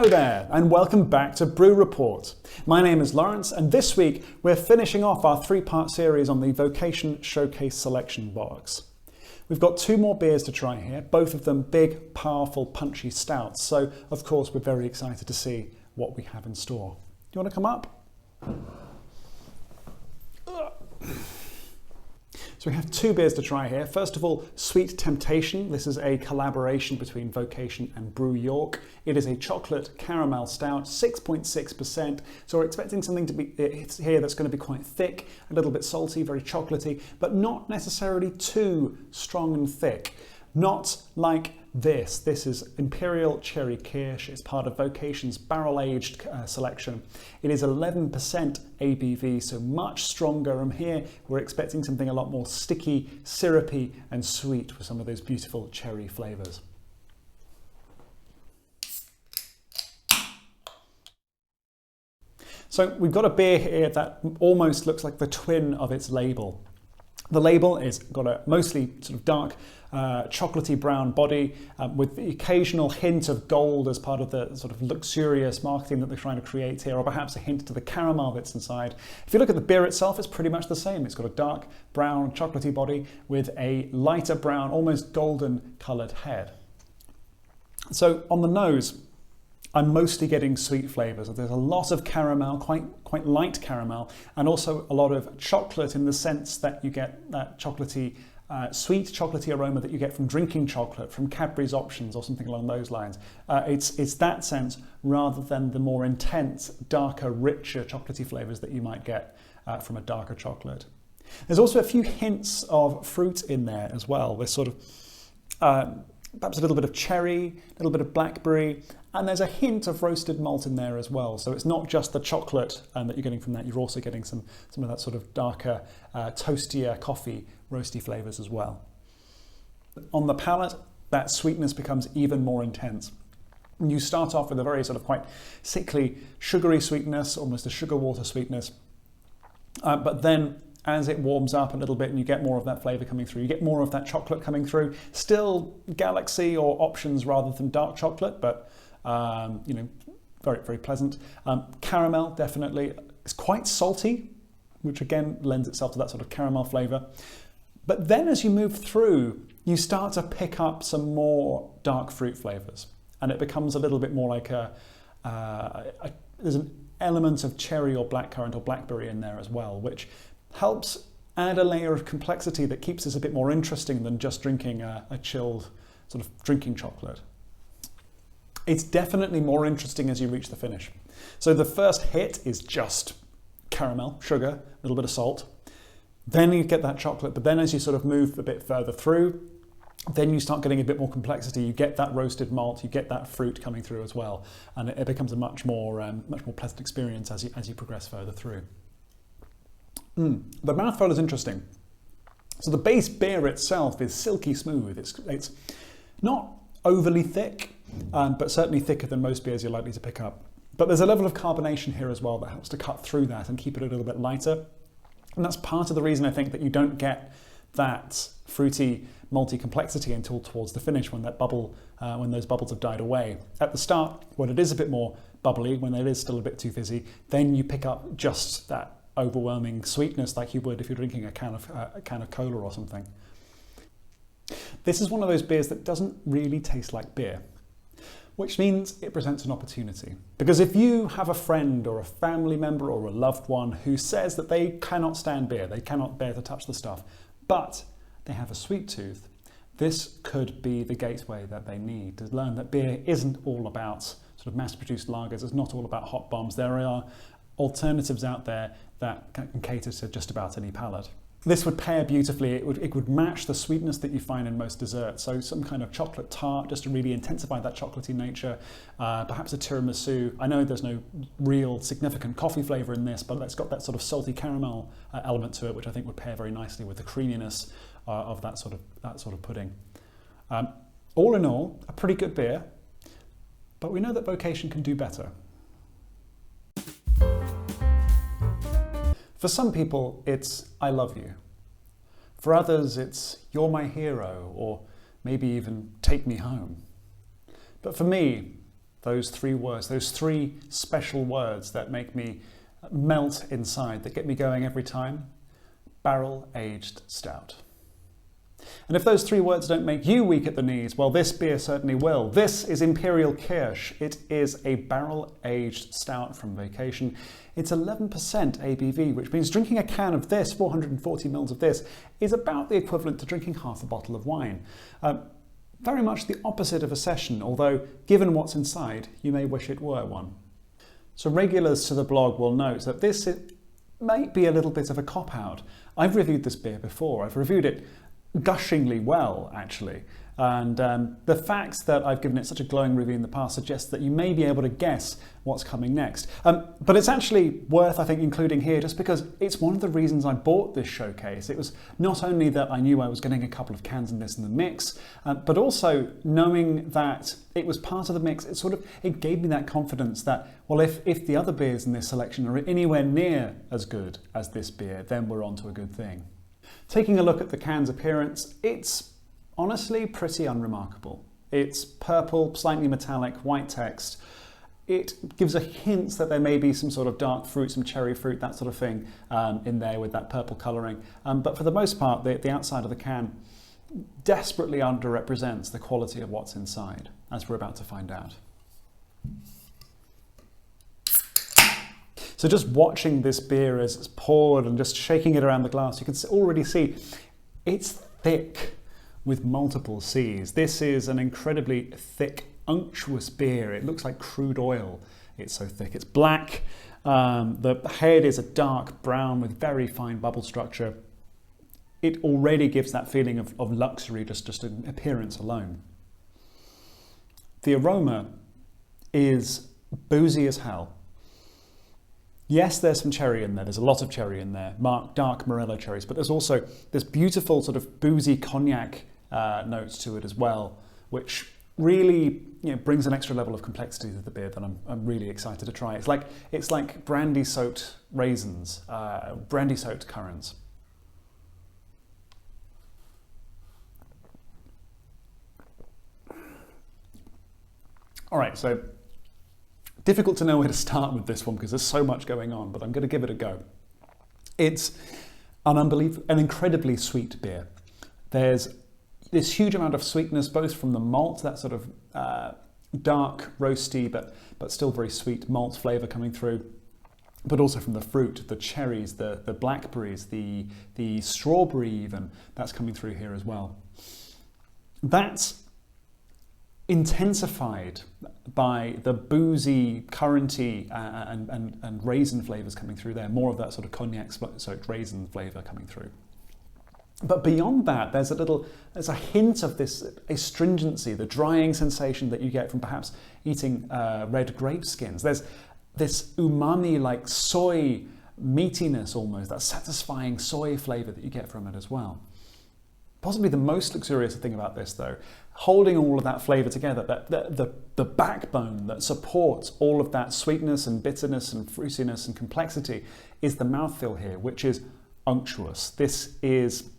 Hello there, and welcome back to Brew Report. My name is Lawrence, and this week we're finishing off our three-part series on the Vocation Showcase Selection box. We've got two more beers to try here, both of them big, powerful, punchy stouts, so of course we're very excited to see what we have in store. Do you want to come up? So we have two beers to try here. First of all, Sweet Temptation. This is a collaboration between Vocation and Brew York. It is a chocolate caramel stout, 6.6%. So we're expecting something to be here that's going to be quite thick, a little bit salty, very chocolatey, but not necessarily too strong and thick. Not like this. This is Imperial Kirsch. It's part of Vocation's barrel-aged selection. It is 11% ABV, so much stronger. And here we're expecting something a lot more sticky, syrupy, and sweet with some of those beautiful cherry flavours. So we've got a beer here that almost looks like the twin of its label. The label has got a mostly sort of dark chocolatey brown body with the occasional hint of gold as part of the sort of luxurious marketing that they're trying to create here, or perhaps a hint to the caramel that's inside. If you look at the beer itself, it's pretty much the same. It's got a dark brown chocolatey body with a lighter brown, almost golden coloured head. So on the nose, I'm mostly getting sweet flavours. There's a lot of caramel, quite light caramel, and also a lot of chocolate in the sense that you get that chocolatey, sweet chocolatey aroma that you get from drinking chocolate, from Cadbury's Options or something along those lines. It's that sense rather than the more intense, darker, richer chocolatey flavours that you might get from a darker chocolate. There's also a few hints of fruit in there as well. This sort of perhaps a little bit of cherry, a little bit of blackberry, and there's a hint of roasted malt in there as well. So it's not just the chocolate that you're getting from that, you're also getting some of that sort of darker, toastier coffee, roasty flavours as well. On the palate, that sweetness becomes even more intense. You start off with a very sort of quite sickly, sugary sweetness, almost a sugar water sweetness, but then as it warms up a little bit and you get more of that flavour coming through, you get more of that chocolate coming through. Still Galaxy or Options rather than dark chocolate, but you know, very, very pleasant. Caramel, definitely. It's quite salty, which again lends itself to that sort of caramel flavour. But then as you move through, you start to pick up some more dark fruit flavours, and it becomes a little bit more like there's an element of cherry or blackcurrant or blackberry in there as well, which helps add a layer of complexity that keeps this a bit more interesting than just drinking a chilled sort of drinking chocolate. It's definitely more interesting as you reach the finish. So the first hit is just caramel, sugar, a little bit of salt. Then you get that chocolate, but then as you sort of move a bit further through, then you start getting a bit more complexity. You get that roasted malt, you get that fruit coming through as well, and it becomes a much more pleasant experience as you progress further through. The mouthfeel is interesting. So the base beer itself is silky smooth. It's not overly thick, but certainly thicker than most beers you're likely to pick up. But there's a level of carbonation here as well that helps to cut through that and keep it a little bit lighter. And that's part of the reason I think that you don't get that fruity, malty complexity until towards the finish when that bubble, when those bubbles have died away. At the start, when it is a bit more bubbly, when it is still a bit too fizzy, then you pick up just that overwhelming sweetness like you would if you're drinking a can of cola or something. This is one of those beers that doesn't really taste like beer, which means it presents an opportunity. Because if you have a friend or a family member or a loved one who says that they cannot stand beer, they cannot bear to touch the stuff, but they have a sweet tooth, this could be the gateway that they need to learn that beer isn't all about sort of mass-produced lagers, it's not all about hot bombs. There are alternatives out there that can cater to just about any palate. This would pair beautifully. It would match the sweetness that you find in most desserts. So some kind of chocolate tart just to really intensify that chocolatey nature. Perhaps a tiramisu. I know there's no real significant coffee flavour in this, but it's got that sort of salty caramel element to it, which I think would pair very nicely with the creaminess of that sort of pudding. All in all, a pretty good beer, but we know that Vocation can do better. For some people, it's I love you. For others, it's you're my hero, or maybe even take me home. But for me, those 3 words, those 3 special words that make me melt inside, that get me going every time. Barrel-aged stout. And if those 3 words don't make you weak at the knees, well, this beer certainly will. This is Imperial Kirsch. It is a barrel-aged stout from Vocation. It's 11% ABV, which means drinking a can of this, 440 mils of this, is about the equivalent to drinking half a bottle of wine. Very much the opposite of a session, although given what's inside, you may wish it were one. So regulars to the blog will note that this might be a little bit of a cop-out. I've reviewed this beer before. I've reviewed it gushingly well, actually. And the fact that I've given it such a glowing review in the past suggests that you may be able to guess what's coming next. But it's actually worth, I think, including here just because it's one of the reasons I bought this showcase. It was not only that I knew I was getting a couple of cans of this in the mix, but also knowing that it was part of the mix, it gave me that confidence that, well, if the other beers in this selection are anywhere near as good as this beer, then we're on to a good thing. Taking a look at the can's appearance, it's honestly pretty unremarkable. It's purple, slightly metallic, white text. It gives a hint that there may be some sort of dark fruit, some cherry fruit, that sort of thing in there with that purple colouring. But for the most part, the outside of the can desperately underrepresents the quality of what's inside, as we're about to find out. So just watching this beer as it's poured and just shaking it around the glass, you can already see it's thick with multiple C's. This is an incredibly thick, unctuous beer. It looks like crude oil. It's so thick. It's black. The head is a dark brown with very fine bubble structure. It already gives that feeling of luxury, just in appearance alone. The aroma is boozy as hell. Yes, there's some cherry in there. There's a lot of cherry in there, dark Morello cherries, but there's also this beautiful sort of boozy cognac notes to it as well, which really brings an extra level of complexity to the beer that I'm really excited to try. It's like brandy-soaked raisins, brandy-soaked currants. All right, so difficult to know where to start with this one because there's so much going on, but I'm going to give it a go. It's an incredibly sweet beer. There's this huge amount of sweetness, both from the malt, that sort of dark, roasty, but still very sweet malt flavour coming through, but also from the fruit, the cherries, the blackberries, the strawberry even, that's coming through here as well. That's intensified by the boozy, curranty and raisin flavours coming through there, more of that sort of cognac-soaked raisin flavour coming through. But beyond that, there's a hint of this astringency, the drying sensation that you get from perhaps eating red grape skins. There's this umami, like soy meatiness almost, that satisfying soy flavour that you get from it as well. Possibly the most luxurious thing about this, though, holding all of that flavour together, the backbone that supports all of that sweetness and bitterness and fruitiness and complexity, is the mouthfeel here, which is unctuous. This is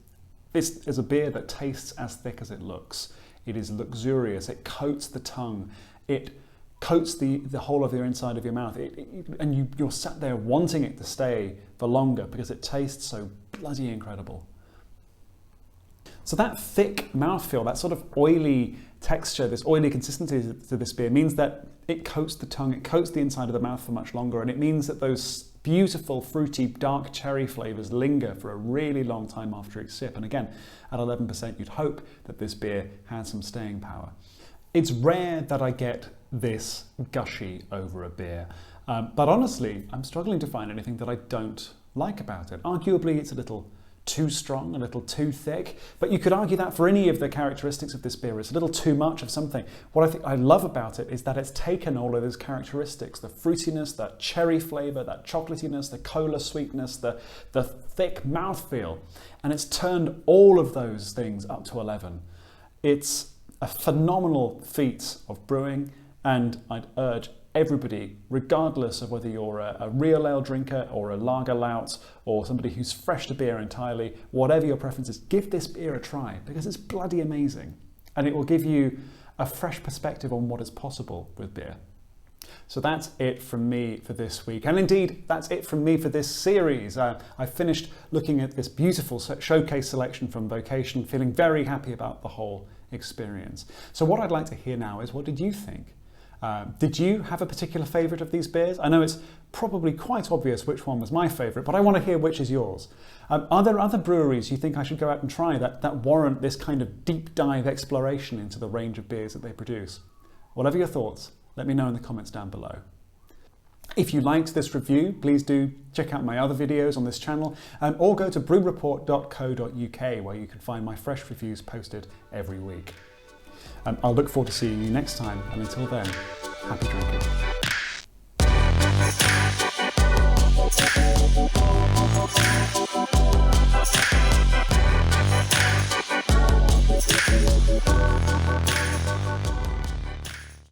a beer that tastes as thick as it looks. It is luxurious. It coats the tongue. It coats the whole of your inside of your mouth. And you're sat there wanting it to stay for longer because it tastes so bloody incredible. So that thick mouthfeel, that sort of oily texture, this oily consistency to this beer means that it coats the tongue, it coats the inside of the mouth for much longer, and it means that those beautiful, fruity, dark cherry flavours linger for a really long time after each sip. And again, at 11%, you'd hope that this beer has some staying power. It's rare that I get this gushy over a beer, but honestly, I'm struggling to find anything that I don't like about it. Arguably, it's a little too strong, a little too thick, but you could argue that for any of the characteristics of this beer. It's a little too much of something. What I love about it is that it's taken all of those characteristics, the fruitiness, that cherry flavour, that chocolatiness, the cola sweetness, the thick mouthfeel, and it's turned all of those things up to 11. It's a phenomenal feat of brewing, and I'd urge everybody, regardless of whether you're a real ale drinker or a lager lout or somebody who's fresh to beer entirely, whatever your preference is, give this beer a try because it's bloody amazing and it will give you a fresh perspective on what is possible with beer. So that's it from me for this week. And indeed, that's it from me for this series. I finished looking at this beautiful showcase selection from Vocation, feeling very happy about the whole experience. So what I'd like to hear now is, what did you think? Did you have a particular favourite of these beers? I know it's probably quite obvious which one was my favourite, but I want to hear which is yours. Are there other breweries you think I should go out and try that warrant this kind of deep dive exploration into the range of beers that they produce? Whatever your thoughts, let me know in the comments down below. If you liked this review, please do check out my other videos on this channel, or go to brewreport.co.uk where you can find my fresh reviews posted every week. I'll look forward to seeing you next time, and until then, happy drinking.